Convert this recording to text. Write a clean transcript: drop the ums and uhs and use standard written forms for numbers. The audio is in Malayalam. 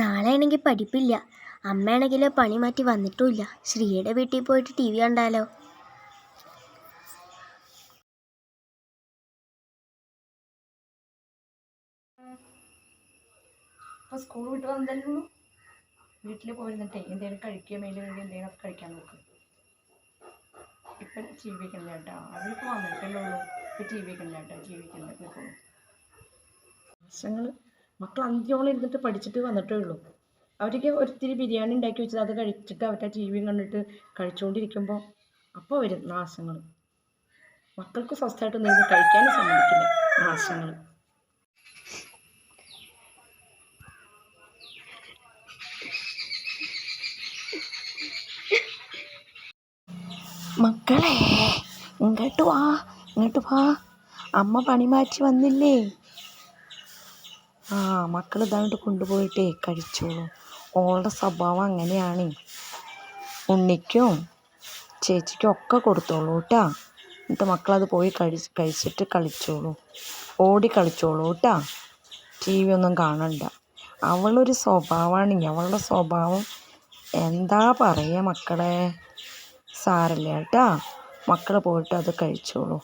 നാളെ ആണെങ്കിൽ പഠിപ്പില്ല. അമ്മയാണെങ്കിൽ പണി മാറ്റി വന്നിട്ടുമില്ല. ശ്രീയുടെ വീട്ടിൽ പോയിട്ട് ടി വി കണ്ടാലോ? അപ്പോൾ സ്കൂൾ വിട്ട് വന്നല്ലേ ഉള്ളൂ. വീട്ടിൽ പോയിരുന്നിട്ടേ എന്തെങ്കിലും കഴിക്കുക, മേല് കഴുകി എന്തെങ്കിലും കഴിക്കാൻ നോക്കും. ഇപ്പം ടി വി കണ്ടില്ല കേട്ടോ. അവരിപ്പോൾ വന്നിട്ടല്ലേ ഉള്ളൂ. ഇപ്പം ടി വി കണ്ടില്ല കേട്ടോ. ടി വി കണ്ടിട്ട് വർഷങ്ങൾ മക്കൾ അന്ത്യോളം ഇരുന്നിട്ട് പഠിച്ചിട്ട് വന്നിട്ടേ ഉള്ളൂ. അവർക്ക് ഒരിത്തിരി ബിരിയാണി ഉണ്ടാക്കി വെച്ചത് അത് കഴിച്ചിട്ട് അവരുടെ ടി വിയും കണ്ടിട്ട് കഴിച്ചുകൊണ്ടിരിക്കുമ്പോൾ അപ്പോൾ വരും നാശങ്ങൾ. മക്കൾക്ക് സ്വസ്ഥമായിട്ടൊന്നും ഇരുന്ന് കഴിക്കാനും സമ്മതിക്കില്ല. നാശങ്ങൾ. മക്കളെ ഇങ്ങോട്ട് വാ, അമ്മ പണി മാറ്റി വന്നില്ലേ? മക്കൾ ഇതാണ്ട് കൊണ്ടുപോയിട്ടേ കഴിച്ചോളൂ. ഓളുടെ സ്വഭാവം അങ്ങനെയാണ്. ഉണ്ണിക്കും ചേച്ചിക്കും ഒക്കെ കൊടുത്തോളൂ കേട്ടാ. എന്നിട്ട് മക്കളത് പോയി കഴിച്ചിട്ട് കളിച്ചോളൂ, ഓടി കളിച്ചോളൂ കേട്ടാ. ടി വി ഒന്നും കാണണ്ട. അവളൊരു സ്വഭാവമാണ്. അവളുടെ സ്വഭാവം എന്താ പറയുക മക്കളെ. സാരല്ല കേട്ടാ. മക്കൾ പോയിട്ട് അത് കഴിച്ചോളൂ.